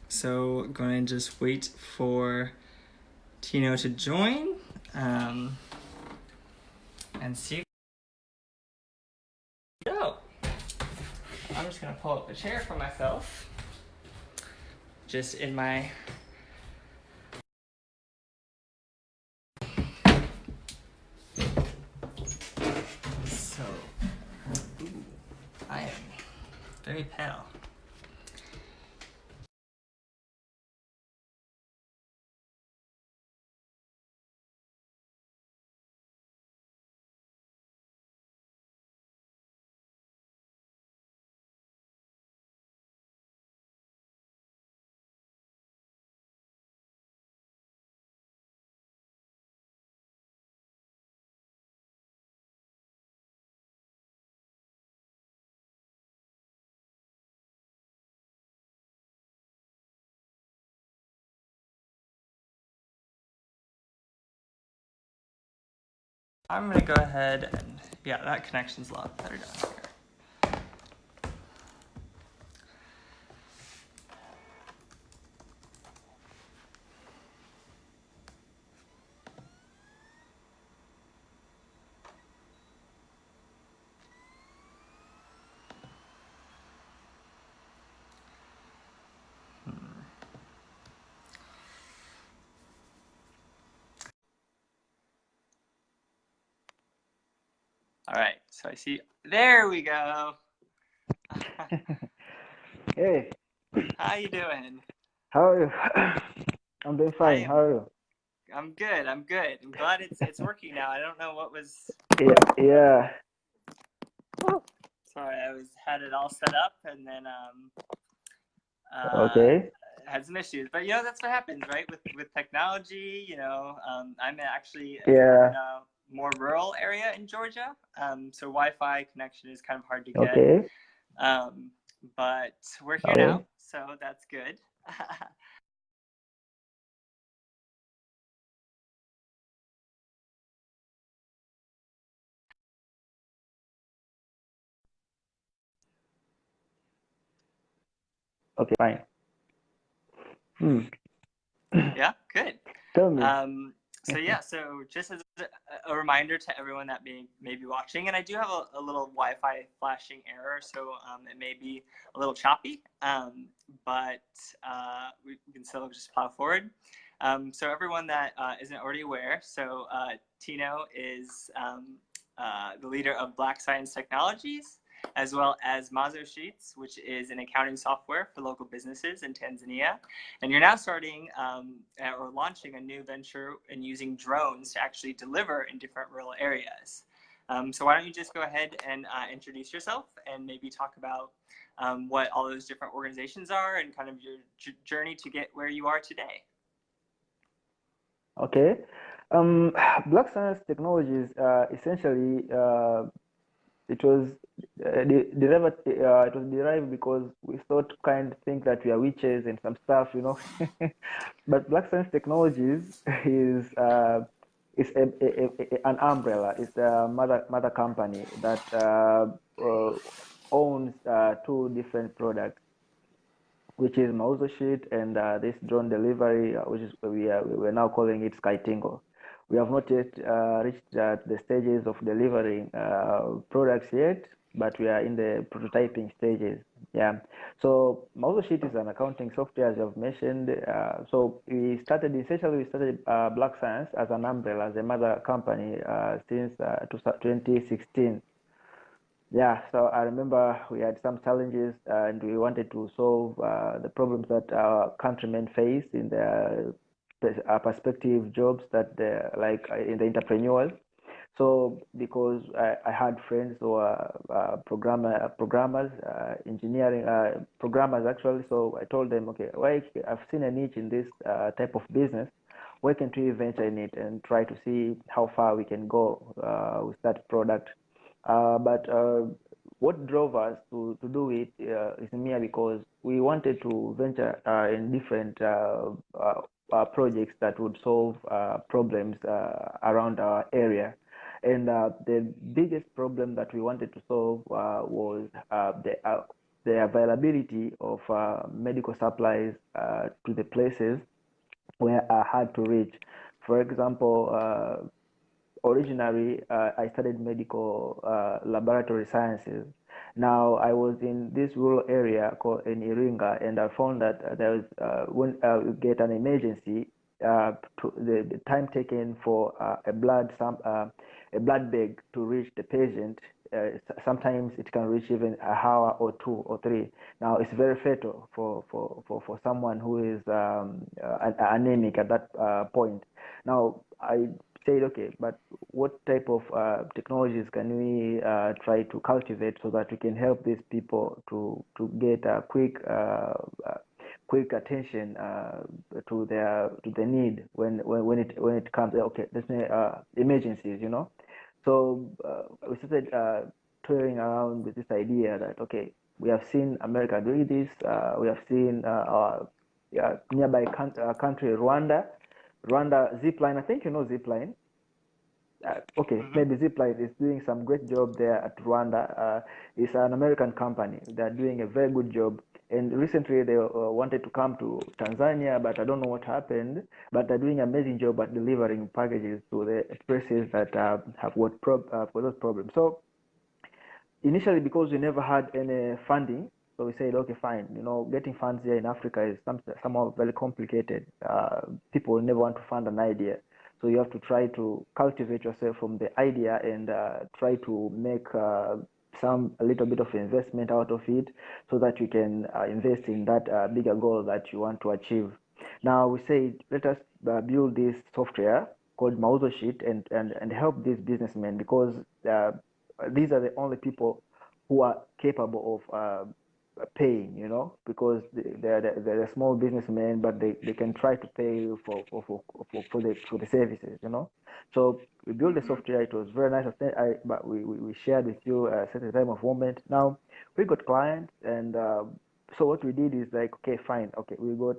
So going to just wait for Tino to join and see. Go. I'm just gonna pull up a chair for myself, just in my. So, I am very pale. I'm gonna go ahead and that connection's a lot better down here. All right, so I see. There we go. Hey, How you doing? how are you? I'm doing fine. How are you? I'm good. I'm good. I'm glad it's working now. I don't know what was. Yeah, yeah. Sorry, I had it all set up and then uh, Okay. had some issues. But that's what happens, right? With technology, I'm actually here in Yeah. a more rural area in Georgia, so Wi-Fi connection is kind of hard to get. Okay. Um, but we're here now, Okay. so that's good. Okay. Fine. Hmm. Yeah, good. Tell me. Um, so just as a reminder to everyone that may be watching, and I do have a little Wi-Fi flashing error, so it may be a little choppy, but we can still just plow forward. So everyone that isn't already aware, so Tino is the leader of Black Science Technologies, as well as Mazo Sheets, which is an accounting software for local businesses in Tanzania. And you're now starting or launching a new venture in using drones to actually deliver in different rural areas. So why don't you just go ahead and introduce yourself and maybe talk about what all those different organizations are and kind of your journey to get where you are today. Okay. Black Science Technologies, essentially, it was it was derived because we thought think that we are witches and some stuff, you know. But Black Science Technologies is an umbrella. It's a mother company that owns two different products, which is Mauzo Sheet and this drone delivery, which is we're now calling it SkyTingo. We have not yet reached the stages of delivering products yet, but we are in the prototyping stages. Yeah. So Mauzo Sheet is an accounting software, as I've mentioned. So we started Black Science as an umbrella, as a mother company since 2016. Yeah, so I remember we had some challenges and we wanted to solve the problems that our countrymen face in their perspective jobs that in the entrepreneurs. So because I had friends who are programmers, engineering programmers actually, so I told them, okay, why I've seen a niche in this type of business. Why can't we venture in it and try to see how far we can go with that product? But what drove us to do it is mere because we wanted to venture in different projects that would solve problems around our area. And the biggest problem that we wanted to solve was the availability of medical supplies to the places where are hard to reach. For example, originally I studied medical laboratory sciences. Now I was in this rural area called in Iringa, and I found that there was when you get an emergency, the time taken for a blood bag to reach the patient. Sometimes it can reach even an hour or two or three. Now it's very fatal for someone who is anemic at that point. Now I said, okay, but what type of technologies can we try to cultivate so that we can help these people to get a quick attention to the need when it comes, okay, let's say emergencies, you know. So we started toying around with this idea that, okay, we have seen America doing this. We have seen our nearby country, Rwanda Zipline. I think you know Zipline. Okay, Mm-hmm. maybe Zipline is doing some great job there at Rwanda. It's an American company. They're doing a very good job. And recently they wanted to come to Tanzania, but I don't know what happened. But they're doing an amazing job at delivering packages to the places that have got those problems. So initially, because we never had any funding, so we said, okay, fine. You know, getting funds here in Africa is somehow very complicated. People never want to fund an idea. So you have to try to cultivate yourself from the idea and try to make a little bit of investment out of it so that you can invest in that bigger goal that you want to achieve. Now we say, let us build this software called Mauzo Sheet and help these businessmen because these are the only people who are capable of paying, you know, because they're a small businessmen, but they can try to pay you for the services, you know. So we built the Mm-hmm. software. It was very nice. But we shared with you at a time of moment. Now we got clients, and so what we did is like, okay, fine, okay, we got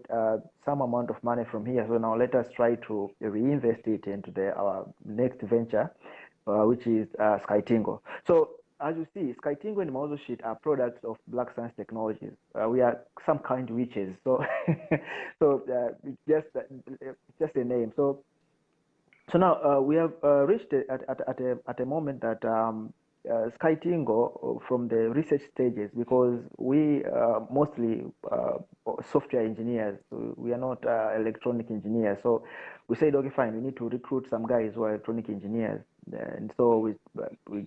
some amount of money from here. So now let us try to reinvest it into our next venture, which is SkyTingo. So as you see, SkyTingo and Mauzo Sheet are products of Black Science Technologies. We are some kind witches, so so it's just a name. So now we have reached at a moment that SkyTingo from the research stages because we mostly software engineers. So we are not electronic engineers. So we said, okay, fine, we need to recruit some guys who are electronic engineers. And so we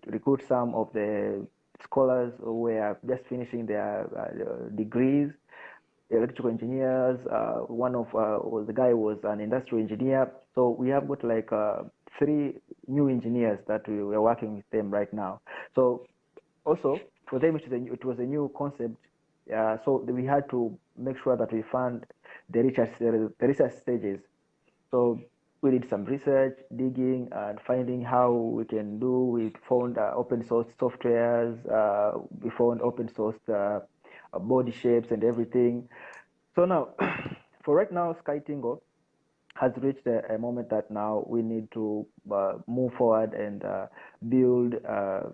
recruit some of the scholars who were just finishing their degrees, electrical engineers. One of the guy was an industrial engineer. So we have got like three new engineers that we are working with them right now. So also for them, it was a new concept. So we had to make sure that we fund the research stages. So we did some research, digging, and finding how we can do. We found open source softwares. We found open source body shapes and everything. So now, for right now, SkyTingo has reached a moment that now we need to move forward and build a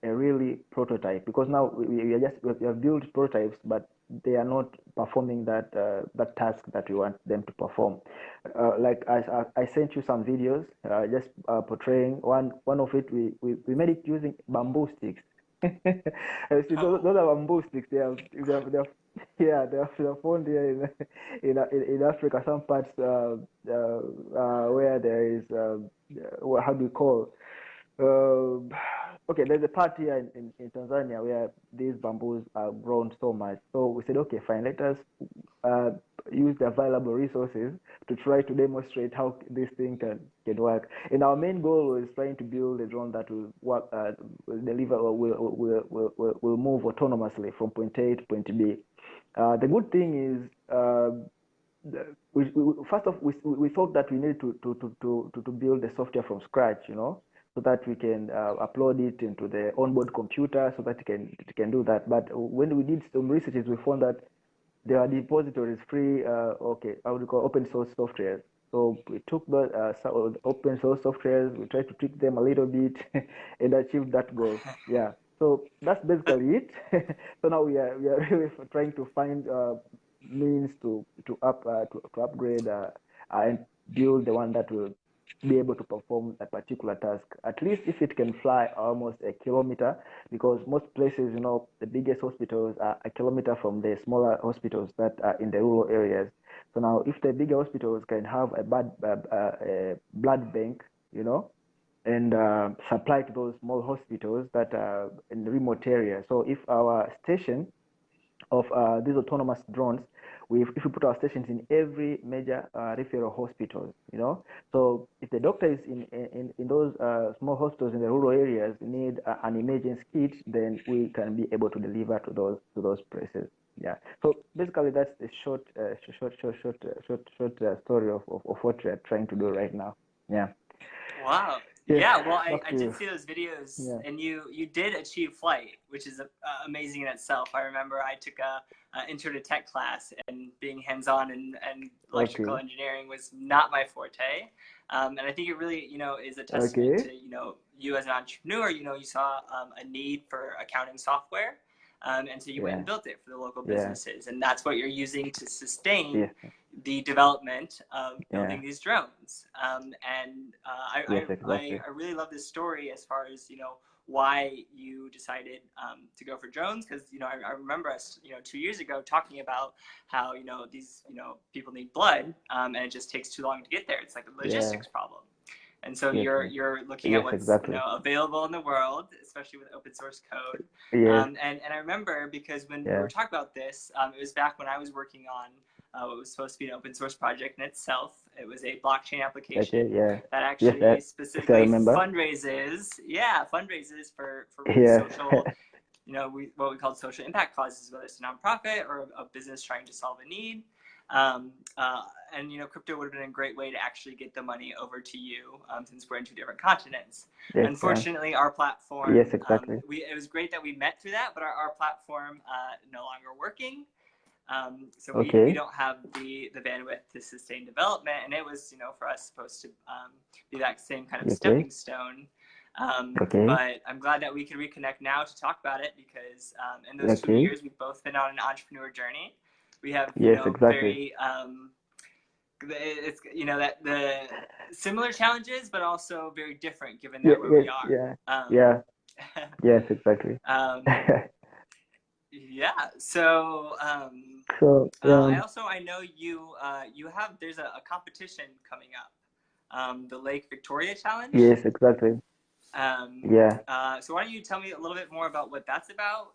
really prototype because now we have built prototypes, but they are not performing that task that we want them to perform. Like I sent you some videos just portraying one of it. We made it using bamboo sticks. See, those Oh. are bamboo sticks. They are yeah, they're found here in Africa, some parts where there is how do you call okay, there's a part here in Tanzania where these bamboos are grown so much. So we said, okay, fine, let us uh, use the available resources to try to demonstrate how this thing can work. And our main goal was trying to build a drone that will work, will deliver, or will move autonomously from point A to point B. The good thing is, first off, we thought that we needed to build the software from scratch, you know, so that we can upload it into the onboard computer so that it can do that. But when we did some researches, we found that there are depositories free, okay, I would call open source software. So we took the open source softwares, we tried to tweak them a little bit and achieve that goal. Yeah. So that's basically it. So now we are really trying to find means to upgrade and build the one that will be able to perform a particular task. At least if it can fly almost a kilometer, because most places, the biggest hospitals are a kilometer from the smaller hospitals that are in the rural areas. So now, if the bigger hospitals can have a blood bank, and supply to those small hospitals that are in the remote areas. So if our station of these autonomous drones, if we put our stations in every major referral hospital, so if the doctor is in those small hospitals in the rural areas need an emergency kit, then we can be able to deliver to those places. Yeah. So basically, that's the short story of what we are trying to do right now. Yeah. Wow. Yes. Yeah. Well, Back I to did you. see those videos, Yeah. and you did achieve flight, which is amazing in itself. I remember I took a intro to tech class, and being hands-on and electrical Okay. engineering was not my forte. And I think it really, is a testament Okay. to, you as an entrepreneur. You saw a need for accounting software. And so you went and Yeah. built it for the local Yeah. businesses, and that's what you're using to sustain Yes. the development of Yeah. building these drones. And Yes. Exactly. I really love this story as far as why you decided to go for drones, because I remember us 2 years ago talking about how these people need blood, and it just takes too long to get there. It's like a Yeah. logistics problem. And so Yes. you're looking at Yes. what's Exactly. available in the world, especially with open source code. Yes. And I remember, because when we Yeah. were talking about this, it was back when I was working on what was supposed to be an open source project in itself. It was a blockchain application Okay. Yeah. that Yes. actually Yes, I specifically remember. fundraises for really Yeah. social, what we called social impact causes, whether it's a nonprofit or a business trying to solve a need. Um, uh, and crypto would have been a great way to actually get the money over to you, since we're in two different continents. Yes. Unfortunately, our Yes. platform, Exactly. it was great that we met through that, but our platform no longer working. So we Okay. don't have the bandwidth to sustain development, and it was for us supposed to be that same kind of Okay. stepping stone. Okay. But I'm glad that we can reconnect now to talk about it, because in those two Okay. years we've both been on an entrepreneur journey. We have Yes. Exactly. very it's that the similar challenges, but also very different given Yeah. that where Yes. we are. Yeah. Yeah. Yes. Exactly. um, yeah. So So. I know you have there's a competition coming up, the Lake Victoria Challenge. Yes. Exactly. Um, Yeah. so why don't you tell me a little bit more about what that's about?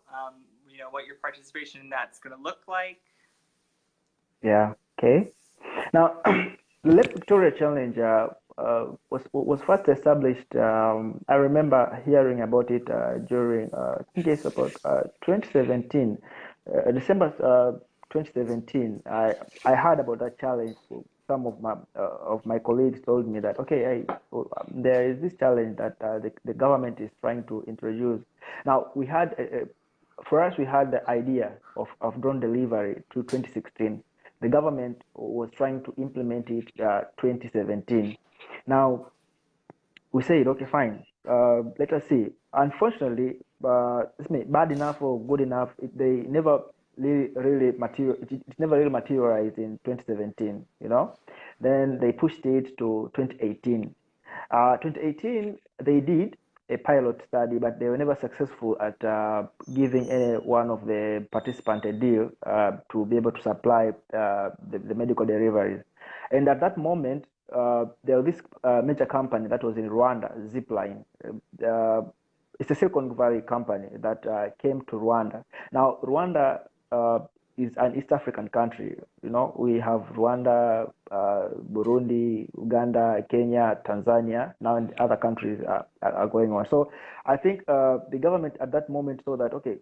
What your participation in that's going to look like. Yeah. Okay. Now, the Lake Victoria Challenge was first established. I remember hearing about it during I think it's about 2017, December 2017. I heard about that challenge. Some of my colleagues told me that okay, there is this challenge that the government is trying to introduce. Now for us we had the idea of drone delivery to 2016. The government was trying to implement it 2017. Now we said, okay, fine. Let us see. Unfortunately, bad enough or good enough, they never really material. It never really materialized in 2017. Then they pushed it to 2018. 2018, they did a pilot study, but they were never successful at giving any one of the participants a deal to be able to supply the medical deliveries. And at that moment, there was this major company that was in Rwanda, Zipline. It's a Silicon Valley company that came to Rwanda. Now, Rwanda is an East African country. We have Rwanda, Burundi, Uganda, Kenya, Tanzania. Now other countries are going on. So I think the government at that moment saw that, okay,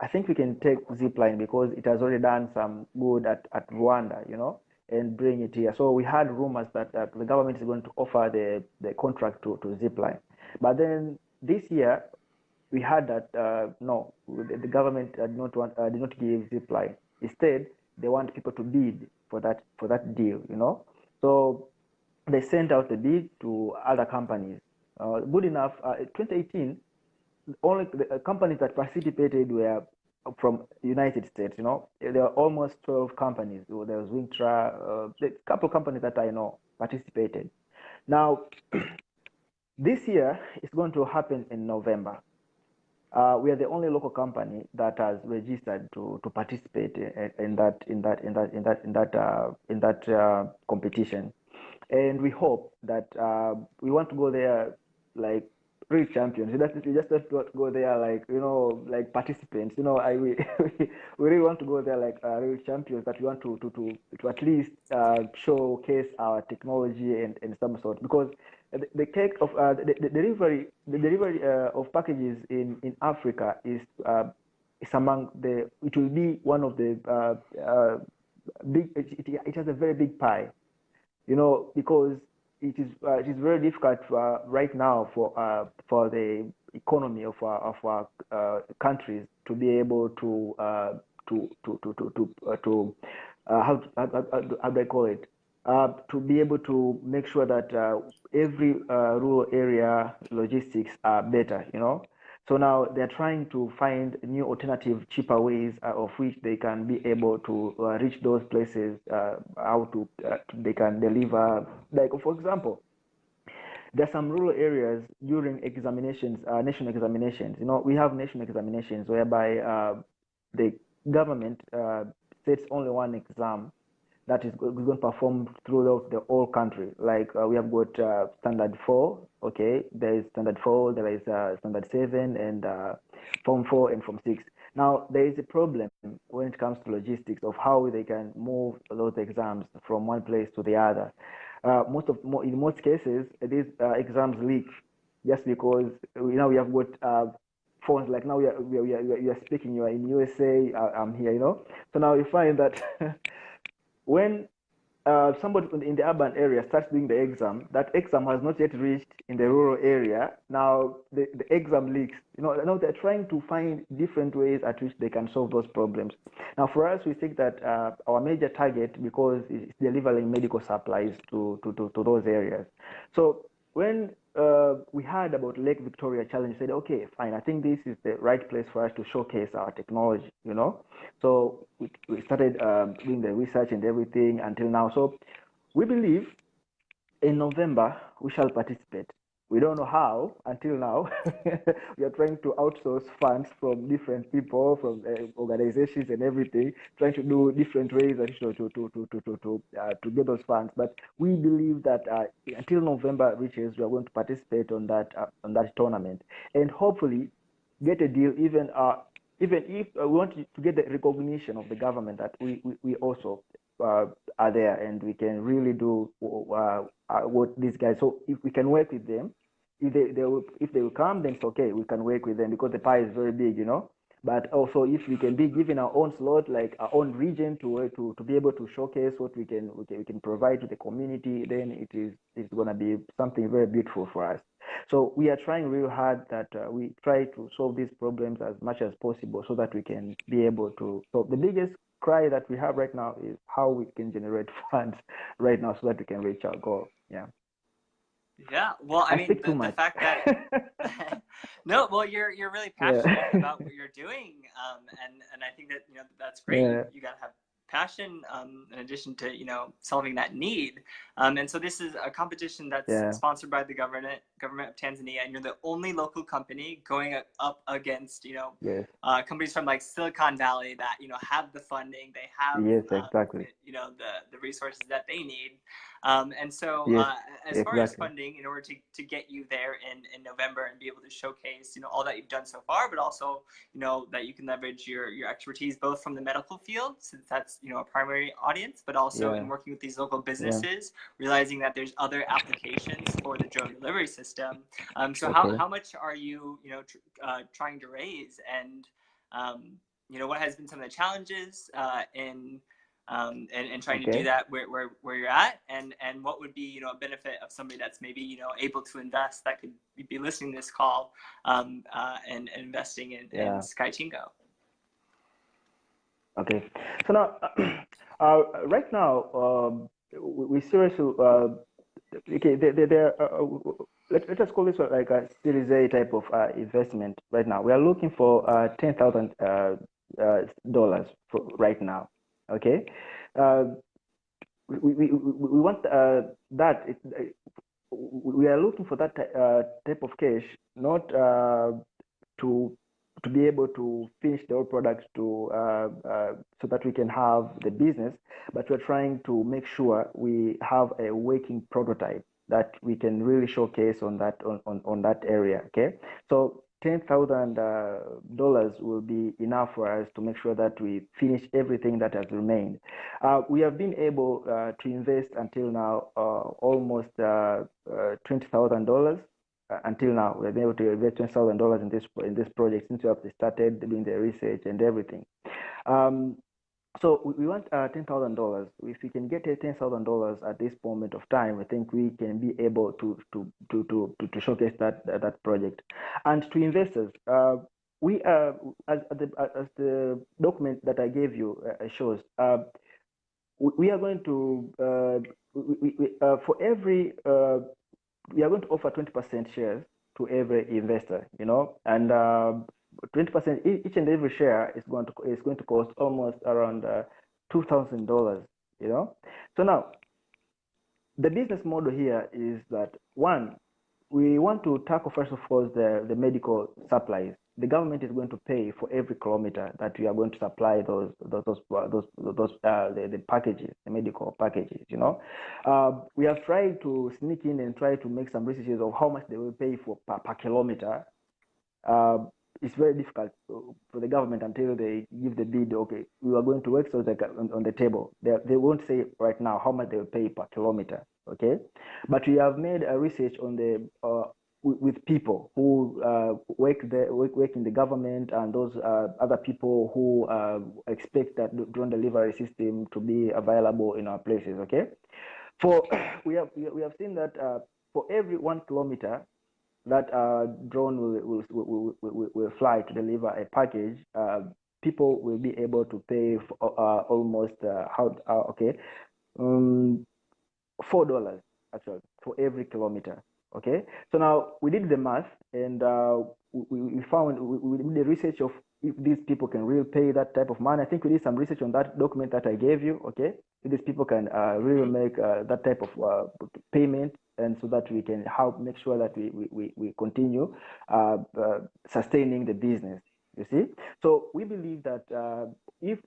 I think we can take Zipline because it has already done some good at Rwanda, and bring it here. So we had rumors that the government is going to offer the contract to Zipline. But then this year, we heard that no, the government did not give Zipline. Instead, they want people to bid for that deal. So they sent out the bid to other companies. Good enough. 2018, only the companies that participated were from United States. There are almost 12 companies. There was Wintra, a couple of companies that I know participated. Now, this year is going to happen in November. We are the only local company that has registered to participate in that competition, and we hope that we want to go there like real champions. We just don't want to go there like like participants. We really want to go there like real champions. That we want to at least showcase our technology and some sort, because the cake of the delivery of packages in Africa is among the it will be one of the big it has a very big pie, because it is very difficult right now for the economy of our countries to be able to how do I call it, to be able to make sure that every rural area logistics are better. So now they're trying to find new alternative, cheaper ways of which they can be able to reach those places, how to they can deliver. Like, for example, there are some rural areas during examinations, national examinations. We have national examinations whereby the government sets only one exam that is going to perform throughout the whole country. Like we have got standard 4, okay, there is standard 4, there is standard 7, and form 4 and form 6. Now there is a problem when it comes to logistics of how they can move those exams from one place to the other. In most cases, these exams leak just because we have got phones. Like now we are speaking, you are in USA, I'm here, so now you find that when somebody in the urban area starts doing the exam, that exam has not yet reached in the rural area. Now the exam leaks. Now they're trying to find different ways at which they can solve those problems. Now for us, we think that our major target, because it's delivering medical supplies to those areas. So when we heard about Lake Victoria Challenge, said, okay, fine, I think this is the right place for us to showcase our technology, So we started doing the research and everything until now. So we believe in November we shall participate. We don't know how until now. We are trying to outsource funds from different people, from organizations and everything, trying to do different ways to get those funds. But we believe that until November reaches, we are going to participate on that tournament, and hopefully get a deal. Even if we want to get the recognition of the government that we also are there, and we can really do what these guys. So if we can work with them, if they will come, then it's okay. We can work with them because the pie is very big, But also, if we can be given our own slot, like our own region, to be able to showcase what we can provide to the community, then it's gonna be something very beautiful for us. So we are trying real hard that we try to solve these problems as much as possible so that we can be able to. So the biggest cry that we have right now is how we can generate funds right now so that we can reach our goal. Yeah. Yeah. Well, I mean, the fact that no, well, you're really passionate about what you're doing, and I think that that's great. Yeah. You gotta have passion in addition to solving that need, and so this is a competition that's sponsored by the government of Tanzania, and you're the only local company going up against companies from like Silicon Valley that have the funding, they have exactly. The resources that they need, and so as far exactly. as funding, in order to get you there in November and be able to showcase all that you've done so far, but also that you can leverage your expertise both from the medical field, since that's a primary audience, but also in working with these local businesses, realizing that there's other applications for the drone delivery system. So how much are you trying to raise, and what has been some of the challenges in trying to do that where you're at, and what would be a benefit of somebody that's maybe able to invest, that could be listening to this call and investing in SkyTingo. Okay, so now right now we seriously okay, let us call this like a Series A type of investment right now. We are looking for $10,000 dollars for right now. Okay, uh, we want that. We are looking for that type of cash, not to be able to finish the whole product so that we can have the business, but we're trying to make sure we have a working prototype that we can really showcase on that area. Okay, so $10,000 will be enough for us to make sure that we finish everything that has remained. We have been able to invest until now almost $20,000. Until now, we've been able to invest $20,000 in this project since we have started doing the research and everything. So we want $10,000. If we can get $10,000 at this moment of time, I think we can be able to showcase that project. And to investors, we as the document that I gave you shows, we are going to for every we are going to offer 20% shares to every investor, and 20% each and every share is going to cost almost around $2,000, So now the business model here is that, one, we want to tackle first of all the medical supplies. The government is going to pay for every kilometer that we are going to supply the packages, the medical packages. We have tried to sneak in and try to make some researches of how much they will pay for per kilometer. It's very difficult for the government until they give the bid. Okay, we are going to work so on the table. They won't say right now how much they will pay per kilometer. Okay, but we have made a research on the with people who work in the government and those other people who expect that drone delivery system to be available in our places. Okay, we have seen that for every 1 kilometer that drone will fly to deliver a package, people will be able to pay almost $4 actually for every kilometer. Okay, so now we did the math and we found we did the research of if these people can really pay that type of money. I think we did some research on that document that I gave you. Okay, if these people can really make that type of payment, and so that we can help make sure that we continue sustaining the business. You see, so we believe that if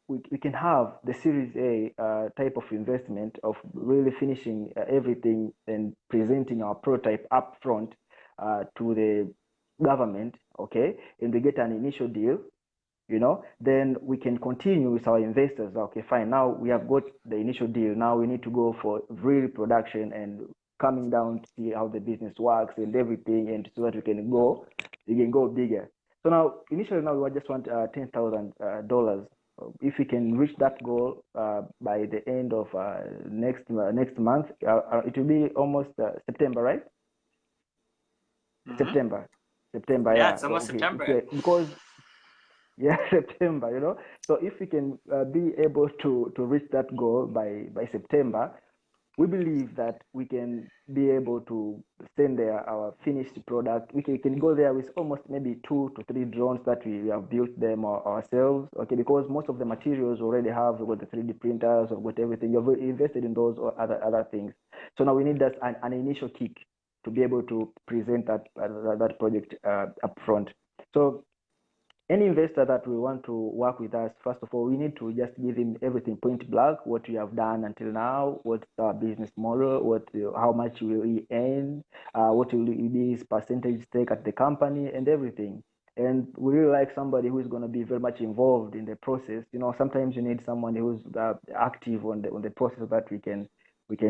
we can have the Series A type of investment of really finishing everything and presenting our prototype up front to the government, okay, and we get an initial deal, then we can continue with our investors. Okay, fine, now we have got the initial deal. Now we need to go for real production and coming down to see how the business works and everything, and so that we can go bigger. So now, initially, now we just want $10,000. If we can reach that goal by the end of next month, it will be almost September, right? Mm-hmm. September, yeah. It's almost September. Because September, So if we can be able to reach that goal by September, we believe that we can be able to send there our finished product. We can go there with almost maybe 2 to 3 drones that we have built them ourselves. Okay, because most of the materials already have. We've got the 3D printers, we've got everything. You've invested in those or other things. So now we need that an initial kick to be able to present that project up front. So any investor that will want to work with us, first of all, we need to just give him everything point blank, what we have done until now, what's our business model, how much will he earn, what will be his percentage stake at the company, and everything. And we really like somebody who is going to be very much involved in the process. Sometimes you need someone who's active on the process so that we can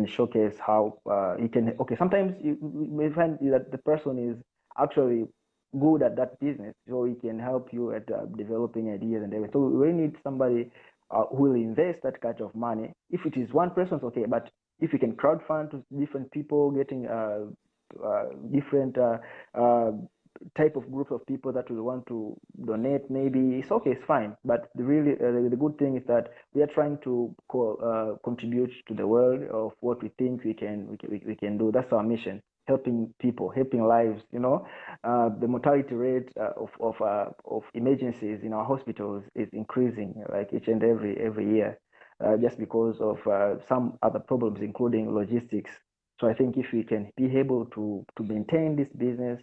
showcase how he can. Okay, sometimes you may find that the person is actually good at that business, so he can help you at developing ideas and everything. So we really need somebody who will invest that kind of money. If it is one person, it's okay, but if you can crowdfund to different people, getting different type of group of people that we want to donate, maybe it's okay, it's fine. But the good thing is that we are trying to contribute to the world of what we think we can do. That's our mission: helping people, helping lives. The mortality rate of emergencies in our hospitals is increasing like each and every year, just because of some other problems, including logistics. So I think if we can be able to maintain this business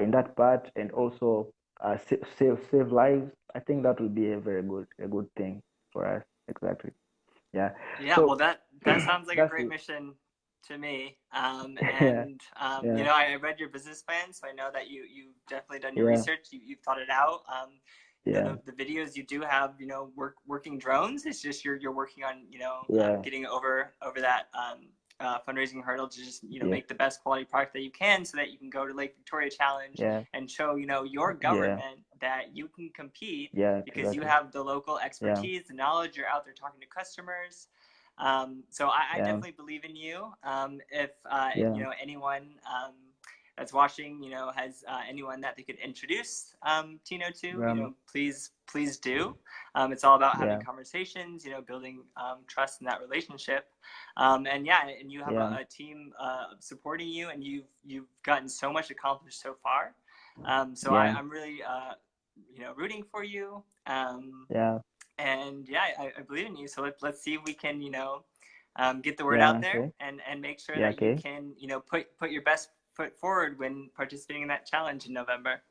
in that part, and also save lives, I think that would be a good thing for us. Exactly. Yeah. Yeah, well, So that sounds like a that's great it. mission to me. Yeah. And Yeah. I read your business plan, so I know that you've definitely done your Yeah. research. You've thought it out. Yeah. The videos you do have, working drones. It's just you're working on Yeah. getting over that fundraising hurdle to just Yes. make the best quality product that you can, so that you can go to Lake Victoria Challenge Yeah. and show your Yeah. government that you can compete, Yeah. because you Exactly. have the local Yeah. expertise, the knowledge. You're out there talking to customers. So I Yeah. definitely believe in you. If Yeah. anyone that's watching, has anyone that they could introduce Tino to, please do. It's all about having Yeah. conversations, building trust in that relationship. And you have Yeah. a team supporting you, and you've gotten so much accomplished so far. So Yeah. I'm really rooting for you. Yeah. And I believe in you. So let's see if we can get the word Yeah. out there, Okay. and make sure Yeah. that you Okay. can put your best foot forward when participating in that challenge in November.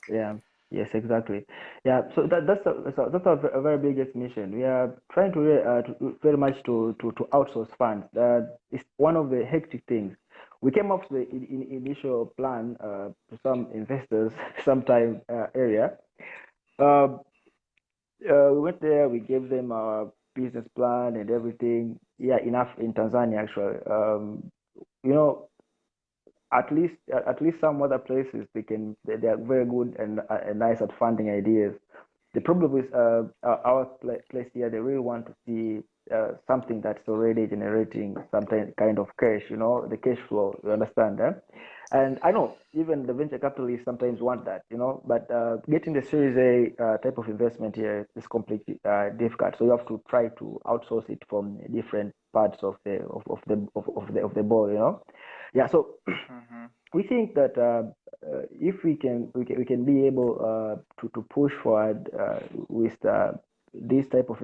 Yeah. Yes, exactly. Yeah. So that's our very biggest mission. We are trying to very much to outsource funds. That is one of the hectic things. We came up with the initial plan to some investors sometime earlier. Uh, we went there. We gave them our business plan and everything. Yeah, enough in Tanzania actually. You know, at least some other places they are very good and nice at funding ideas. The problem is our place here, they really want to see something that's already generating some kind of cash, the cash flow, you understand, eh? And I know even the venture capitalists sometimes want that, but getting the Series A type of investment here is completely difficult. So you have to try to outsource it from different parts of the ball, Yeah, so Mm-hmm. we think that if we can be able to push forward with this type of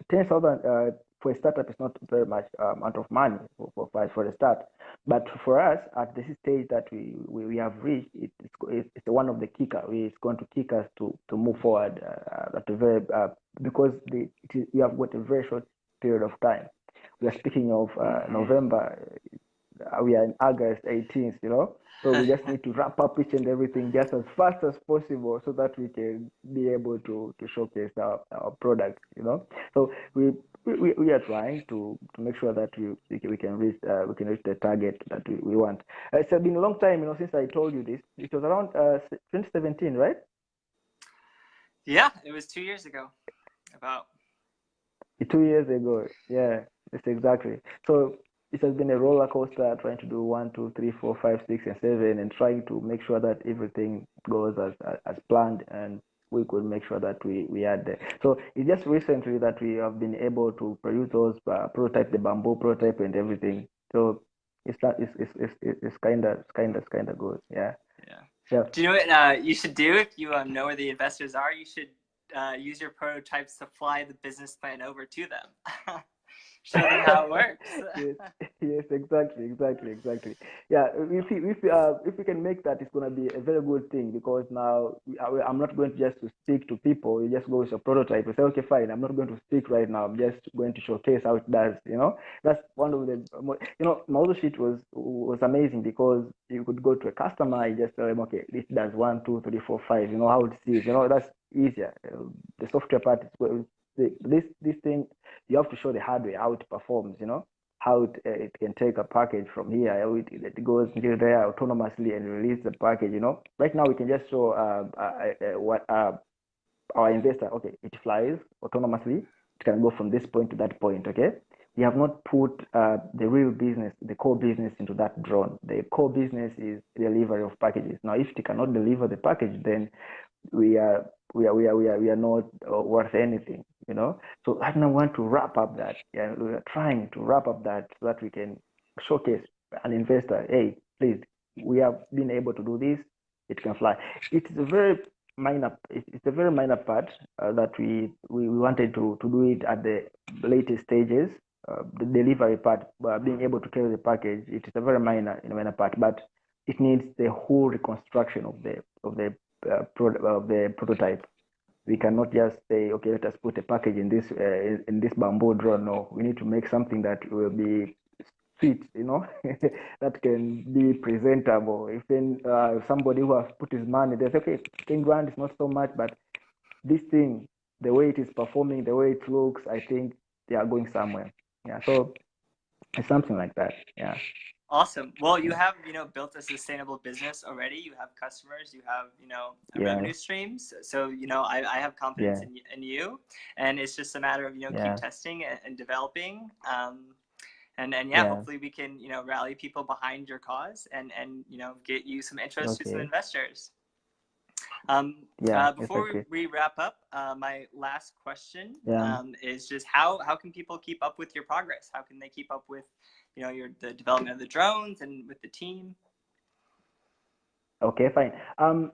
10,000 for a startup is not very much amount of money for the start, but for us at this stage that we have reached, it's one of the kicker. It's going to kick us to move forward at a very because we have got a very short period of time. We are speaking of November. We are in August 18th, so we just need to wrap up each and everything just as fast as possible so that we can be able to showcase our product, So we are trying to make sure that we can reach the target that we want. It's been a long time, since I told you this. It was around 2017, right? Yeah, it was 2 years ago. About 2 years ago. Yeah, it's exactly. So it has been a roller coaster trying to do 1, 2, 3, 4, 5, 6, and 7, and trying to make sure that everything goes as planned, and we could make sure that we had there. So it's just recently that we have been able to produce those prototype, the bamboo prototype, and everything. So it's kind of good. Yeah. yeah. Yeah. Do you know what you should do if you know where the investors are? You should use your prototypes to fly the business plan over to them. Show them how it works. Yes, yes, exactly. Yeah, if we can make that, it's gonna be a very good thing, because now I'm not going to just to speak to people. You just go with a prototype. You say, okay, fine. I'm not going to speak right now. I'm just going to showcase how it does. That's one of the model sheet was amazing, because you could go to a customer, you just tell them, okay, this does 1, 2, 3, 4, 5. How it sees. That's easier. The software part is this thing, you have to show the hardware how it performs, how it can take a package from here, how it goes into there autonomously and release the package. Right now we can just show what our investor, okay, it flies autonomously, it can go from this point to that point, okay, they have not put the real business, the core business into that drone. The core business is delivery of packages. Now, if they cannot deliver the package, then we are not worth anything, you know. So I now want to wrap up that. Yeah, we are trying to wrap up that so that we can showcase an investor. Hey, please, we have been able to do this. It can fly. It's a very minor. It's a very minor part that we wanted to do it at the latest stages. The delivery part, being able to carry the package, it is a very minor part, but it needs the whole reconstruction of the prototype. We cannot just say, okay, let us put a package in this bamboo drone. No, we need to make something that will be sweet, you know, that can be presentable. Even somebody who has put his money, they say, okay, 10 grand is not so much, but this thing, the way it is performing, the way it looks, I think they are going somewhere. Yeah, so it's something like that. Yeah. Awesome. Well, you have, built a sustainable business already. You have customers, you have, revenue streams. So, I have confidence in you, and it's just a matter of, keep testing and developing. And hopefully we can, rally people behind your cause and, get you some interest to some investors. Before we wrap up, my last question is just how can people keep up with your progress? How can they keep up with, the development of the drones and with the team? Okay, fine.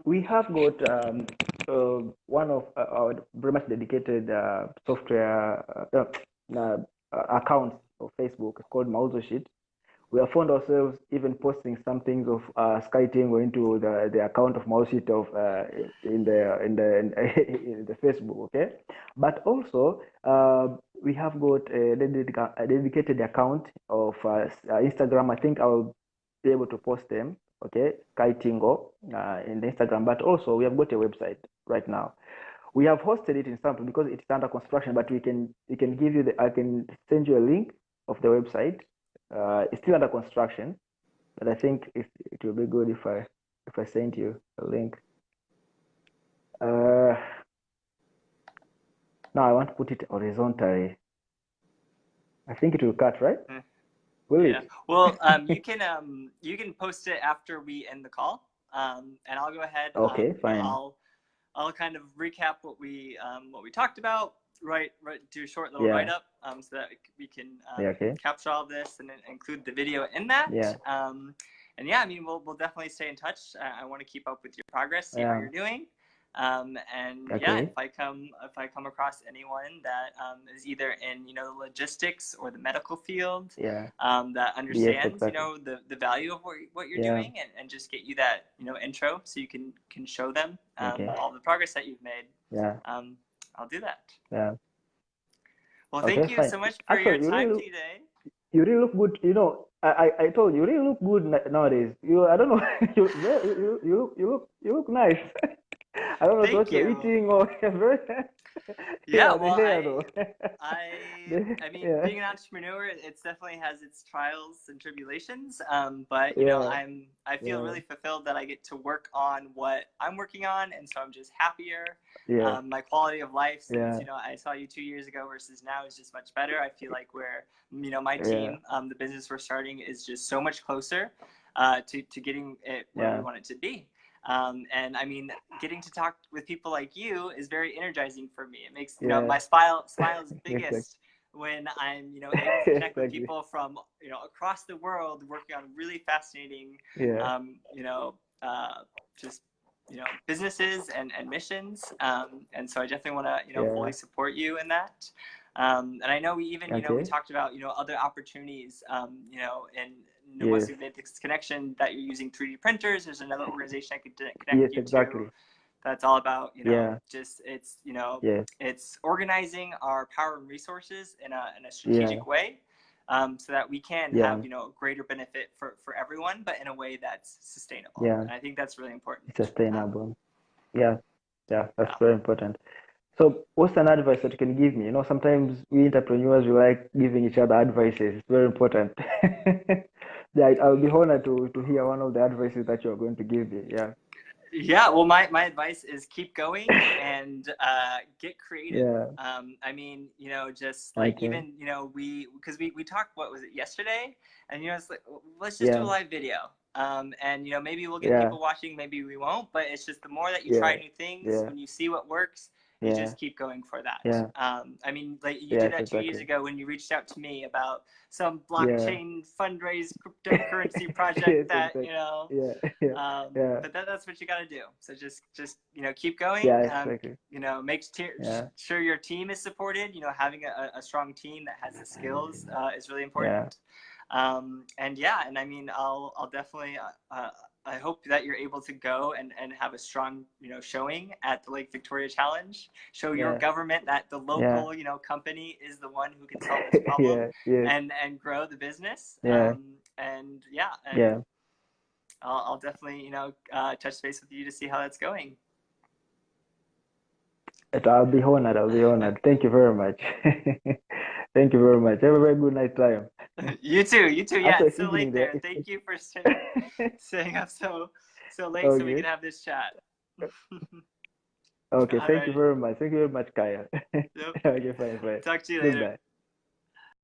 We have got one of our very much dedicated software accounts of Facebook called Sheet. We have found ourselves even posting some things of SkyTingo into the account of Sheet of in the Facebook. Okay, but also we have got a dedicated account of Instagram. I think I'll be able to post them. Okay, SkyTingo in the Instagram, but also we have got a website right now. We have hosted it in sample because it's under construction, but we can give you I can send you a link of the website. It's still under construction, but I think it will be good if I send you a link. Now I want to put it horizontally. I think it will cut, right? Will it? Well, you can post it after we end the call, and I'll go ahead. Okay, fine. I'll kind of recap what we talked about. Right. Do a short little write up, so that we can capture all this and include the video in that. And I mean, we'll definitely stay in touch. I want to keep up with your progress, see how you're doing. If I come across anyone that is either in the logistics or the medical field, that understands the value of what you're doing, and just get you that intro so you can show them all the progress that you've made. I'll do that. Well, thank you so much for your time today. You really look good. I told you really look good nowadays. I don't know. you look nice. I don't know what you're eating or very. I mean, being an entrepreneur, it definitely has its trials and tribulations. But I feel really fulfilled that I get to work on what I'm working on, and so I'm just happier. My quality of life since I saw you 2 years ago versus now is just much better. I feel like my team, the business we're starting, is just so much closer to getting it where we want it to be. And I mean, getting to talk with people like you is very energizing for me. It makes my smile is biggest when I'm able to connect with people from across the world working on really fascinating businesses and missions. And so I definitely want to fully support you in that. And I know we talked about other opportunities once we've made this connection that you're using 3D printers. There's another organization I could connect you to. That's all about it's organizing our power and resources in a strategic way, so that we can have greater benefit for everyone, but in a way that's sustainable. And I think that's really important. Sustainable. That's very important. So what's an advice that you can give me? Sometimes we entrepreneurs, we like giving each other advices. It's very important. I'll be honored to hear one of the advices that you're going to give me. Yeah, well, my advice is keep going and get creative. Yeah. I mean, just like Okay. even, because we talked, what was it, yesterday? And, it's like, let's just do a Yeah. live video. And, maybe we'll get Yeah. people watching, maybe we won't, but it's just the more that you try Yeah. new things, Yeah. when you see what works, you Yeah. just keep going for that. Yeah. I mean, like you did Yes, that 2 years exactly. ago when you reached out to me about some Yeah. blockchain fundraise cryptocurrency project Yes, that, exactly. Yeah. Yeah. Yeah. but that's what you got to do. So just keep going. Yeah, exactly. Make Yeah. sure your team is supported. Having a strong team that has the skills is really Yeah. important. And yeah, and I mean, I'll definitely. I hope that you're able to go and have a strong, showing at the Lake Victoria Challenge. Show your Yeah. government that the Yeah. local, company is the one who can solve this problem Yeah. Yes. and grow the business. Yeah. And yeah, and Yeah. I'll definitely, touch base with you to see how that's going. I'll be honored. I'll be honored. Thank you very much. Thank you very much. Have a very good night time. You too. You too. Yeah, Actually, it's it's so evening late there. there. Thank you for staying up so late so we Okay. can have this chat. Okay. Thank you Alrighty. very much. Thank you very much, Kaya. Yep. Okay, fine, fine. Talk to you later. Goodbye.